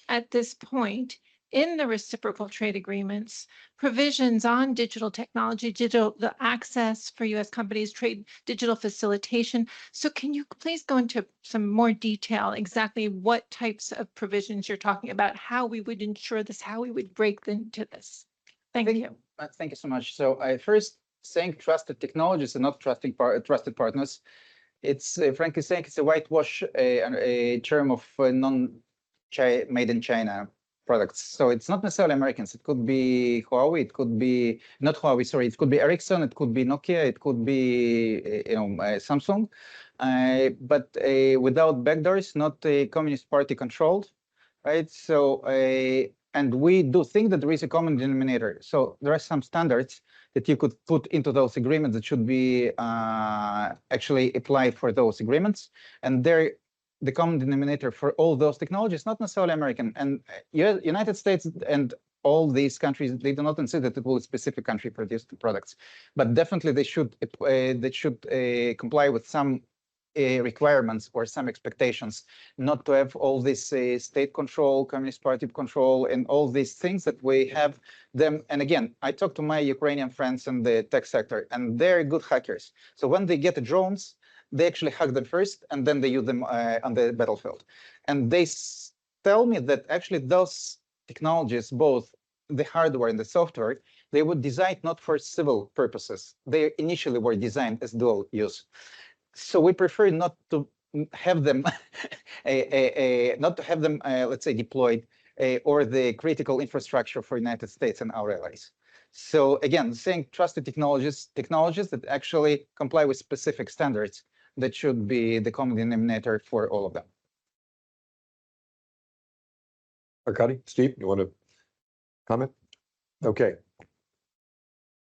at this point in the reciprocal trade agreements provisions on digital technology, the access for U.S. companies, trade, digital facilitation. So can you please go into some more detail exactly what types of provisions you're talking about, how we would ensure this, how we would break into this? Thank you. Thank you so much. So I first saying trusted technologies and not trusted partners. It's frankly saying it's a whitewash, a term of made in China products. So it's not necessarily Americans. It could be Huawei. It could be not Huawei. Sorry, it could be Ericsson. It could be Nokia. It could be Samsung. But without backdoors, not a Communist Party controlled, right? So And we do think that there is a common denominator. So there are some standards that you could put into those agreements that should be actually applied for those agreements. And they're the common denominator for all those technologies, not necessarily American. And United States and all these countries, they do not consider that it will a specific country produce the products, but definitely they should comply with some requirements or some expectations, not to have all this state control, Communist Party control, and all these things that we have them. And again, I talked to my Ukrainian friends in the tech sector, and they're good hackers. So when they get the drones, they actually hack them first, and then they use them on the battlefield. And they tell me that actually those technologies, both the hardware and the software, they were designed not for civil purposes. They initially were designed as dual use. So we prefer not to have them, let's say, deployed or the critical infrastructure for United States and our allies. So again, saying trusted technologies that actually comply with specific standards, that should be the common denominator for all of them. Arkady, Steve, you want to comment? Okay.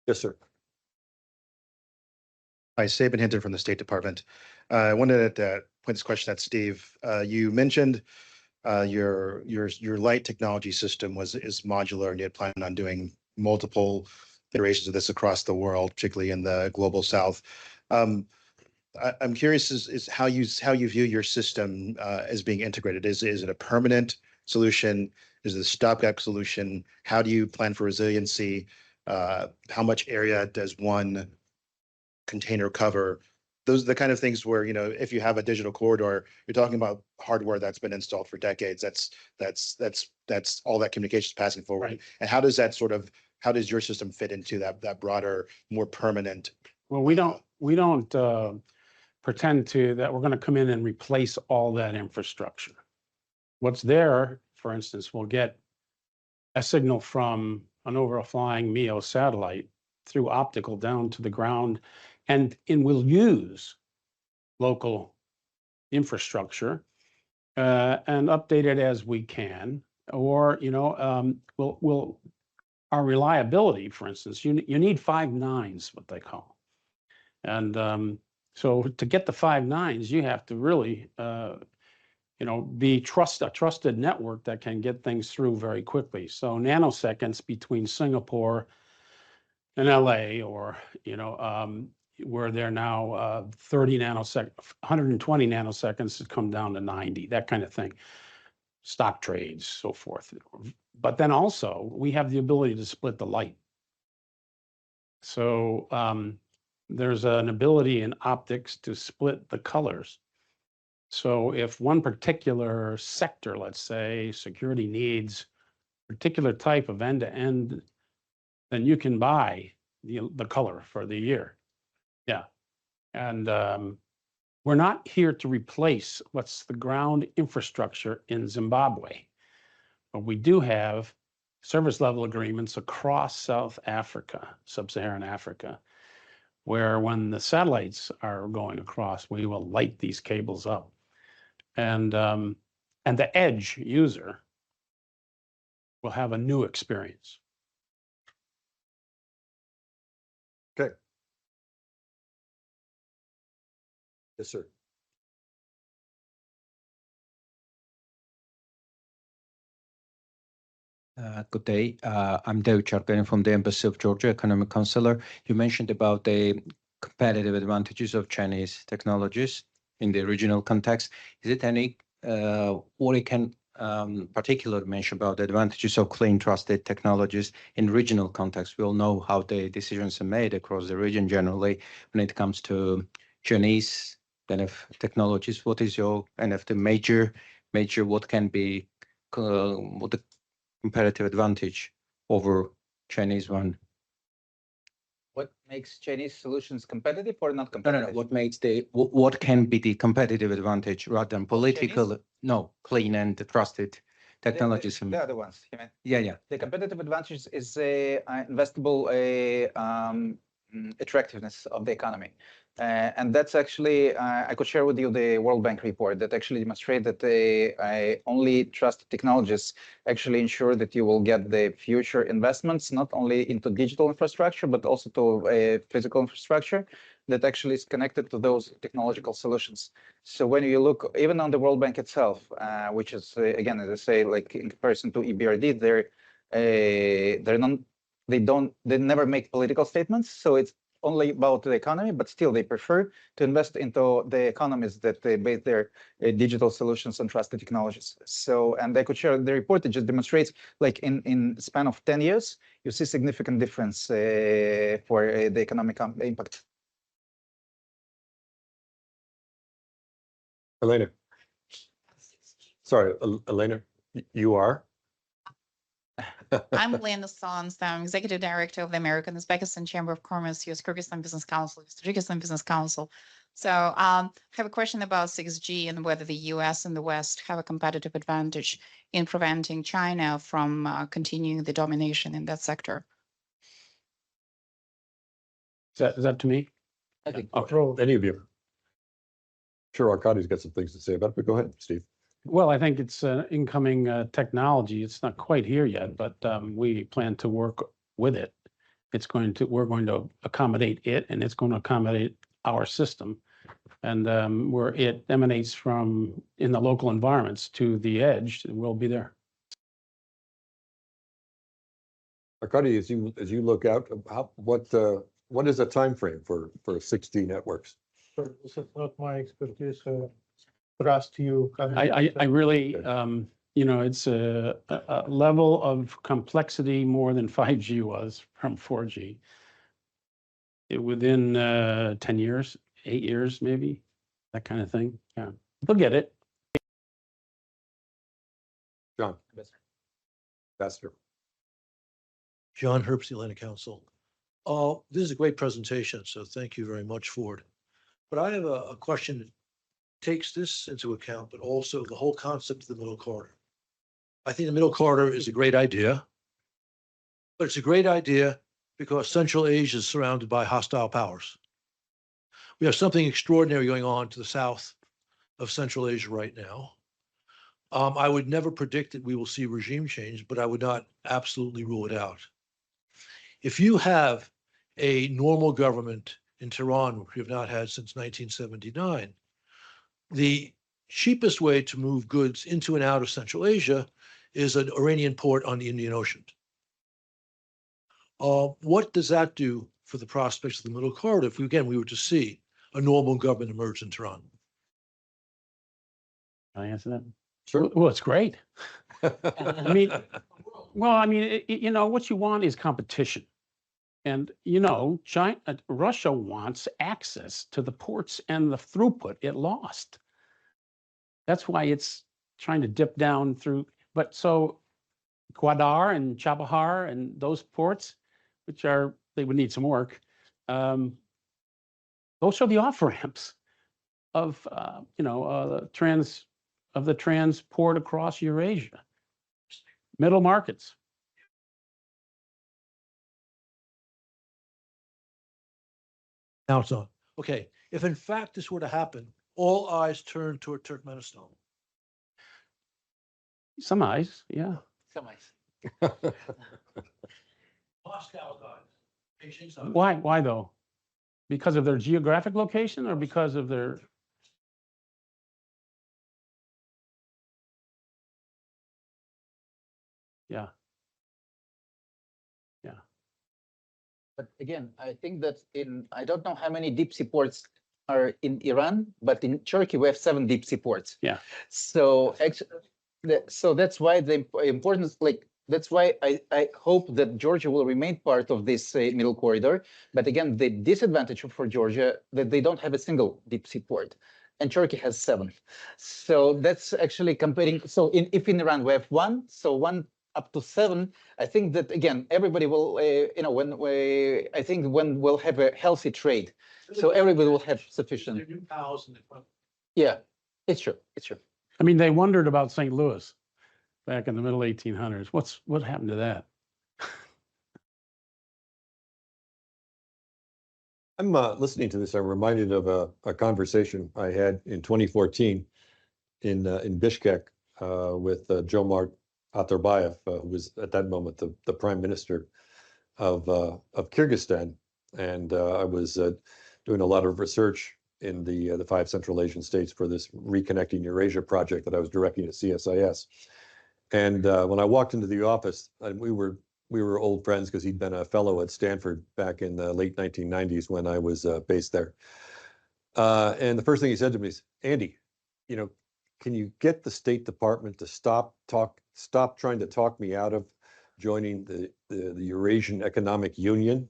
Yes, sir. Hi, Sabin Hinton from the State Department. I wanted to point this question at Steve. You mentioned your light technology system is modular, and you had planned on doing multiple iterations of this across the world, particularly in the global south. I'm curious is how you view your system as being integrated. Is it a permanent solution? Is it a stopgap solution? How do you plan for resiliency? How much area does one container cover? Those are the kind of things where, you know, if you have a digital corridor, you're talking about hardware that's been installed for decades. That's all that communication is passing forward. Right. And how does your system fit into that broader, more permanent? Well, we don't pretend that we're going to come in and replace all that infrastructure. What's there, for instance, we'll get a signal from an overflying MEO satellite through optical down to the ground, and we'll use local infrastructure and update it as we can. Or, you know, we'll our reliability, for instance, you need 5 nines, what they call. And so to get the 5 nines, you have to really, you know, be a trusted network that can get things through very quickly. So nanoseconds between Singapore and LA, or, you know, where they're now 30 nanoseconds, 120 nanoseconds has come down to 90, that kind of thing. Stock trades, so forth. But then also we have the ability to split the light. So there's an ability in optics to split the colors. So if one particular sector, let's say security, needs a particular type of end-to-end, then you can buy the color for the year. Yeah. And we're not here to replace what's the ground infrastructure in Zimbabwe, but we do have service level agreements across South Africa, sub-Saharan Africa, where when the satellites are going across, we will light these cables up. And the edge user will have a new experience. Okay. Yes, sir. Good day. I'm David Charkarian from the Embassy of Georgia, Economic Counselor. You mentioned about the competitive advantages of Chinese technologies in the regional context. Is it any, what you can particularly mention about the advantages of clean, trusted technologies in regional context? We all know how the decisions are made across the region generally when it comes to Chinese kind of technologies. What is your kind of the major, what can be, what the comparative advantage over Chinese one? What makes Chinese solutions competitive or not No. competitive? What makes what can be the competitive advantage rather than political? Chinese? No, clean and trusted technologies. The other ones, you mean? Yeah. The competitive advantage is investable attractiveness of the economy. And that's actually, I could share with you the World Bank report that actually demonstrate that only trusted technologies actually ensure that you will get the future investments, not only into digital infrastructure, but also to physical infrastructure that actually is connected to those technological solutions. So when you look even on the World Bank itself, which is, again, as I say, like in comparison to EBRD, they never make political statements. So it's only about the economy, but still they prefer to invest into the economies that they base their digital solutions on trusted technologies. So, and I could share the report. It just demonstrates, like in span of 10 years, you see significant difference for the economic impact. Elena. Sorry, Elena, you are? I'm Lena Sons. I'm Executive Director of the American Uzbekistan Chamber of Commerce, US Kyrgyzstan Business Council, US Tajikistan Business Council. So I have a question about 6G and whether the US and the West have a competitive advantage in preventing China from continuing the domination in that sector. Is that to me? I think Any of you? Sure, Arkadi's got some things to say about it, but go ahead, Steve. Well, I think it's incoming technology. It's not quite here yet, but we plan to work with it. We're going to accommodate it, and it's going to accommodate our system. And where it emanates from in the local environments to the edge, we'll be there. Arkady, as you look out, what is the time frame for 6G networks? So this is not my expertise. Trust you. I really, it's a level of complexity more than 5G was from 4G. Within 10 years, 8 years, maybe, that kind of thing. Yeah, they'll get it. John. Ambassador. John Herbst, the Atlantic Council. This is a great presentation, so thank you very much for it. But I have a question that takes this into account, but also the whole concept of the middle corridor. I think the middle corridor is a great idea, but it's a great idea because Central Asia is surrounded by hostile powers. We have something extraordinary going on to the south of Central Asia right now. I would never predict that we will see regime change, but I would not absolutely rule it out. If you have a normal government in Tehran, which we have not had since 1979, the cheapest way to move goods into and out of Central Asia is an Iranian port on the Indian Ocean. What does that do for the prospects of the middle corridor if, again, we were to see a normal government emerge in Tehran? Can I answer that? Sure. Well, it's great. I mean, what you want is competition. And, Russia wants access to the ports and the throughput it lost. That's why it's trying to dip down through. But so Gwadar and Chabahar and those ports, they would need some work. Those are the off-ramps of, the transport across Eurasia. Middle markets. Now it's on. Okay, if in fact this were to happen, all eyes turn toward Turkmenistan. Some eyes, yeah. Some eyes. Moscow's eyes. Beijing's eyes. Why though? Because of their geographic location or because of their? Yeah. Yeah. But again, I think that I don't know how many deep sea ports are in Iran, but in Turkey we have 7 deep sea ports. Yeah. So actually, so that's why the importance, that's why I hope that Georgia will remain part of this middle corridor. But again, the disadvantage for Georgia that they don't have a single deep sea port, and Turkey has 7. So that's actually comparing. So if in Iran we have 1, so 1 up to 7, I think that again everybody will, when we'll have a healthy trade, so everybody will have sufficient. Yeah, it's true. It's true. I mean, they wondered about St. Louis back in the middle 1800s. What happened to that? I'm listening to this. I'm reminded of a conversation I had in 2014 in Bishkek with Jomart Atarbayev, who was at that moment the prime minister of Kyrgyzstan, and I was doing a lot of research in the 5 Central Asian states for this Reconnecting Eurasia project that I was directing at CSIS. And when I walked into the office, and we were old friends because he'd been a fellow at Stanford back in the late 1990s when I was based there. And the first thing he said to me is, Andy, can you get the State Department to stop trying to talk me out of joining the Eurasian Economic Union?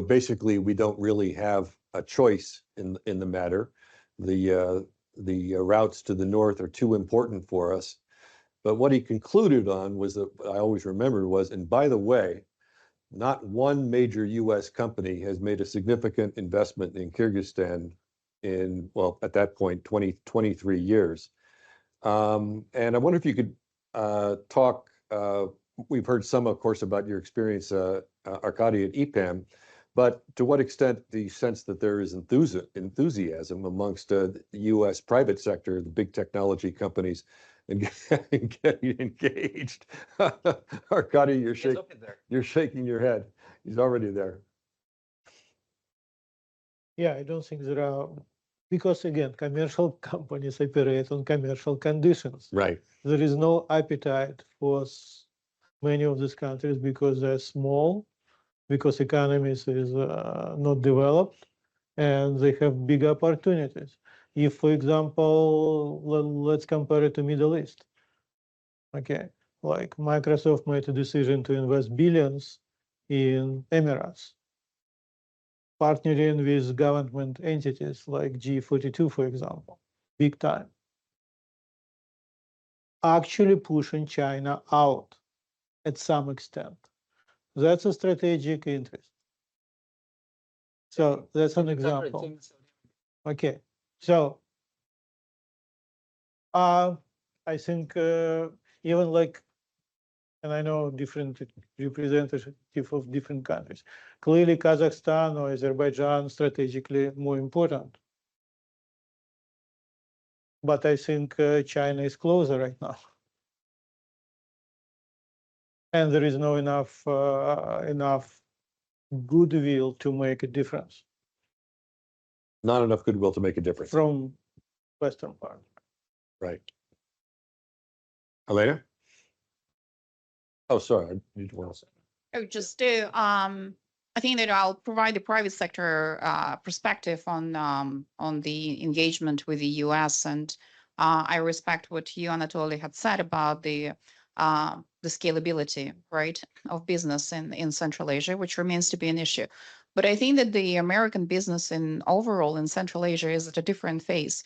Basically, we don't really have a choice in the matter. The routes to the north are too important for us. But what he concluded on was that I always remembered was, and by the way, not one major U.S. company has made a significant investment in Kyrgyzstan in, well, at that point, 23 years. And I wonder if you could talk, we've heard some, of course, about your experience, Arkady, at EPAM, but to what extent do you sense that there is enthusiasm amongst the U.S. private sector, the big technology companies, and getting engaged? Arkady, you're shaking your head. He's already there. Yeah, I don't think there are, because again, commercial companies operate on commercial conditions. Right. There is no appetite for many of these countries because they're small, because economies is not developed, and they have big opportunities. If, for example, let's compare it to Middle East. Okay, like Microsoft made a decision to invest billions in Emirates, partnering with government entities like G42, for example, big time. Actually pushing China out at some extent. That's a strategic interest. So that's an example. Okay, so I think even like, and I know different representatives of different countries. Clearly, Kazakhstan or Azerbaijan strategically more important. But I think China is closer right now. And there is no enough goodwill to make a difference. Not enough goodwill to make a difference. From Western part. Right. Elena? Oh, sorry. I need to want to say. Oh, just to, I think that I'll provide the private sector perspective on the engagement with the U.S. and I respect what you, Anatoly, had said about the scalability, right, of business in Central Asia, which remains to be an issue. But I think that the American business overall in Central Asia is at a different phase.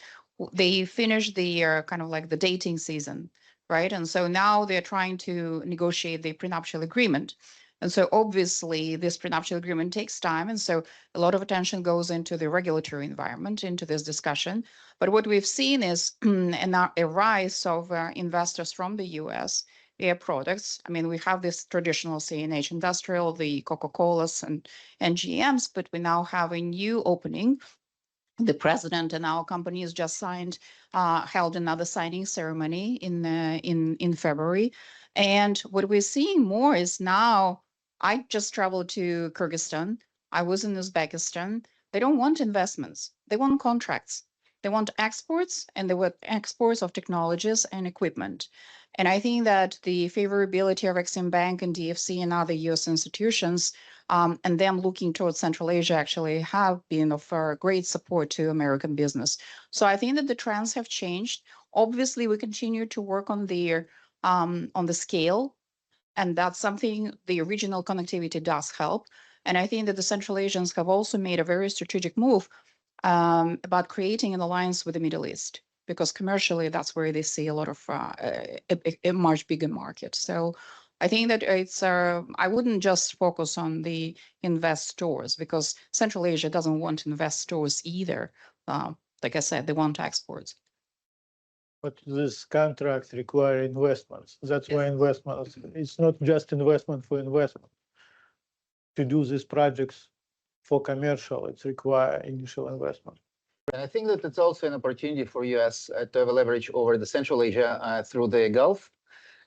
They finished the kind of like the dating season, right? And so now they're trying to negotiate the prenuptial agreement. And so obviously this prenuptial agreement takes time. And so a lot of attention goes into the regulatory environment, into this discussion. But what we've seen is a rise of investors from the US, Air products. I mean, we have this traditional CNH industrial, the Coca-Colas and GMs, but we now have a new opening. The president and our company has just held another signing ceremony in February. And what we're seeing more is now, I just traveled to Kyrgyzstan. I was in Uzbekistan. They don't want investments. They want contracts. They want exports, and they want exports of technologies and equipment. And I think that the favorability of Exim Bank and DFC and other U.S. institutions and them looking towards Central Asia actually have been of great support to American business. So I think that the trends have changed. Obviously, we continue to work on the scale, and that's something the regional connectivity does help. And I think that the Central Asians have also made a very strategic move about creating an alliance with the Middle East, because commercially that's where they see a lot of a much bigger market. So I think that it's I wouldn't just focus on the investors, because Central Asia doesn't want investors either. Like I said, they want exports. But these contracts require investments. That's why Yes. investments, it's not just investment for investment. to do these projects for commercial, it's require initial investment. And I think that it's also an opportunity for US to have a leverage over the Central Asia through the Gulf,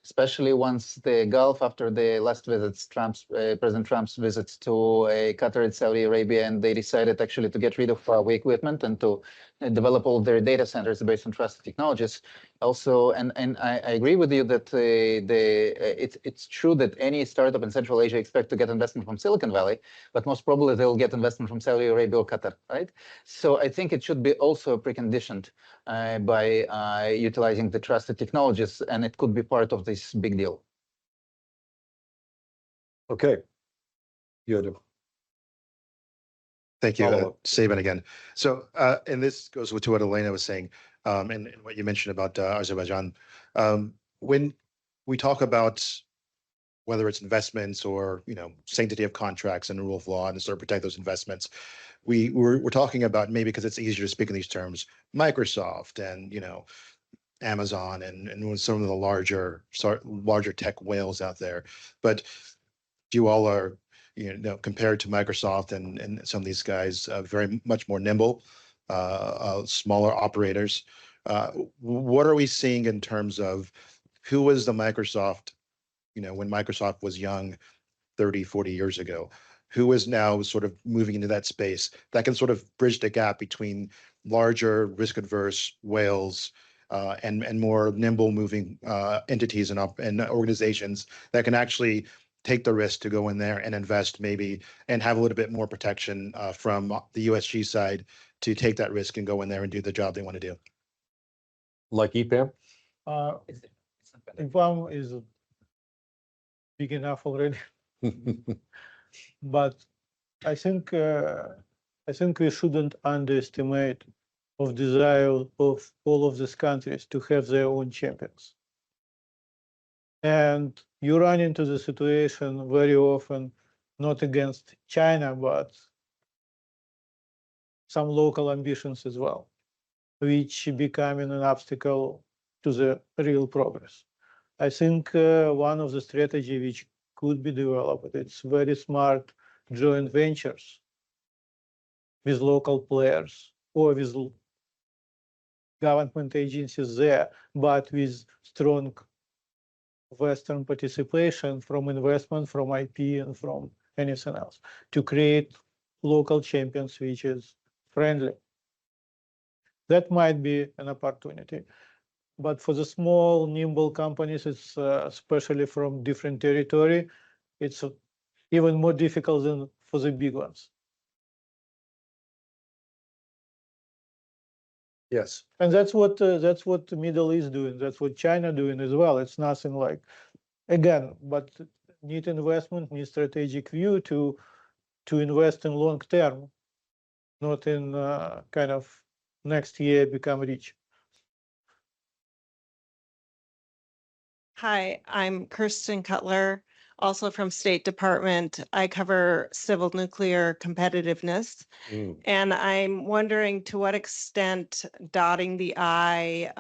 especially once the Gulf, after the last visits, President Trump's visits to Qatar and Saudi Arabia, and they decided actually to get rid of Huawei equipment and to develop all their data centers based on trusted technologies. Also, and I agree with you that it's true that any startup in Central Asia expect to get investment from Silicon Valley, but most probably they'll get investment from Saudi Arabia or Qatar, right? So I think it should be also preconditioned by utilizing the trusted technologies, and it could be part of this big deal. Okay. You had a Thank you, Follow-up. Saban again. So, and this goes to what Elena was saying, and what you mentioned about Azerbaijan. When we talk about whether it's investments or, you know, sanctity of contracts and rule of law and sort of protect those investments, we're talking about, maybe because it's easier to speak in these terms, Microsoft and, you know, Amazon and some of the larger tech whales out there. But you all are, you know, compared to Microsoft and some of these guys, very much more nimble, smaller operators. What are we seeing in terms of who was the Microsoft, you know, when Microsoft was young 30, 40 years ago? Who is now sort of moving into that space that can sort of bridge the gap between larger risk-averse whales and more nimble moving entities and organizations that can actually take the risk to go in there and invest maybe and have a little bit more protection from the USG side to take that risk and go in there and do the job they want to do? like EPAM? EPAM is big enough already, but I think we shouldn't underestimate of desire of all of these countries to have their own champions. And you run into the situation very often, not against China, but some local ambitions as well, which becoming an obstacle to the real progress. I think one of the strategy which could be developed, it's very smart joint ventures with local players or with government agencies there, but with strong Western participation from investment, from IP, and from anything else, to create local champions which is friendly. That might be an opportunity. But for the small, nimble companies, it's especially from different territory, it's even more difficult than for the big ones. Yes. And that's what the Middle East doing. That's what China doing as well. It's nothing like, again, but need investment, need strategic view to invest in long term, not in kind of next year become rich. Hi, I'm Kirsten Cutler, also from State Department. I cover civil nuclear competitiveness. And I'm wondering to what extent dotting the I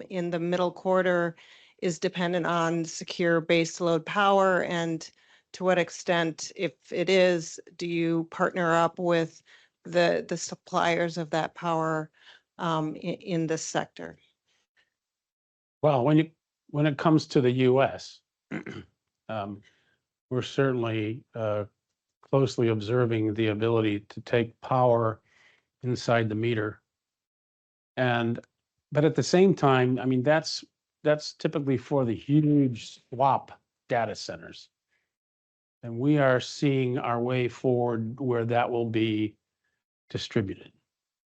in the middle quarter is dependent on secure baseload power, and to what extent, if it is, do you partner up with the suppliers of that power in this sector? Well, when it comes to the U.S., we're certainly closely observing the ability to take power inside the meter. But at the same time, I mean, that's typically for the huge swap data centers. And we are seeing our way forward where that will be distributed.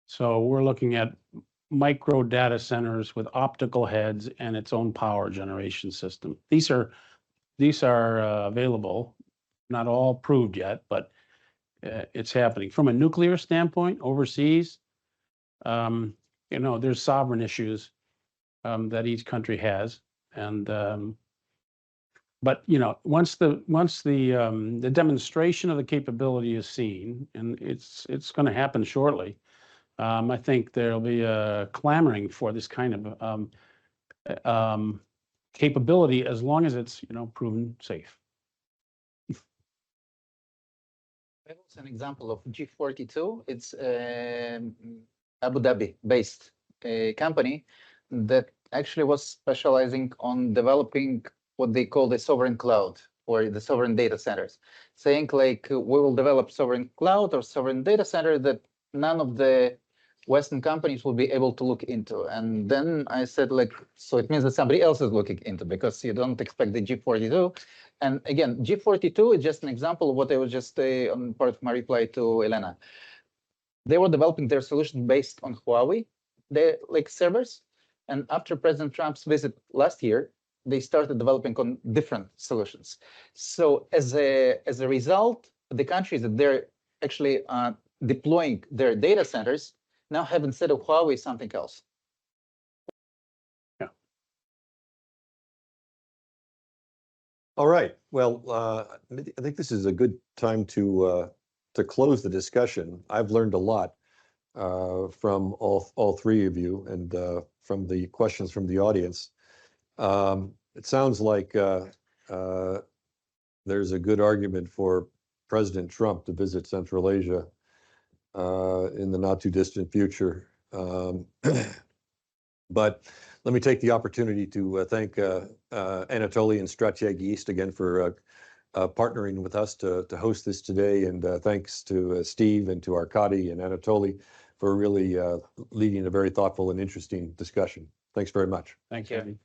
So we're looking at micro data centers with optical heads and its own power generation system. These are available, not all proved yet, but it's happening. From a nuclear standpoint, overseas, you know, there's sovereign issues that each country has, and but you know, once the demonstration of the capability is seen, and it's going to happen shortly, I think there'll be a clamoring for this kind of capability, as long as it's, you know, proven safe. It's an example of G42. It's Abu Dhabi-based company that actually was specializing on developing what they call the sovereign cloud or the sovereign data centers, saying like we will develop sovereign cloud or sovereign data center that none of the Western companies will be able to look into. And then I said like, so it means that somebody else is looking into because you don't expect the G42. And again, G42 is just an example of what I was just on part of my reply to Elena. They were developing their solution based on Huawei, the like servers. And after President Trump's visit last year, they started developing on different solutions. So as a result, the countries that they're actually deploying their data centers now have instead of Huawei something else. All right. Well, I think this is a good time to close the discussion. I've learned a lot from all three of you and from the questions from the audience. It sounds like there's a good argument for President Trump to visit Central Asia in the not too distant future. But let me take the opportunity to thank Anatoly and Strateg East again for partnering with us to host this today. And thanks to Steve and to Arkady and Anatoly for really leading a very thoughtful and interesting discussion. Thanks very much. Thank you.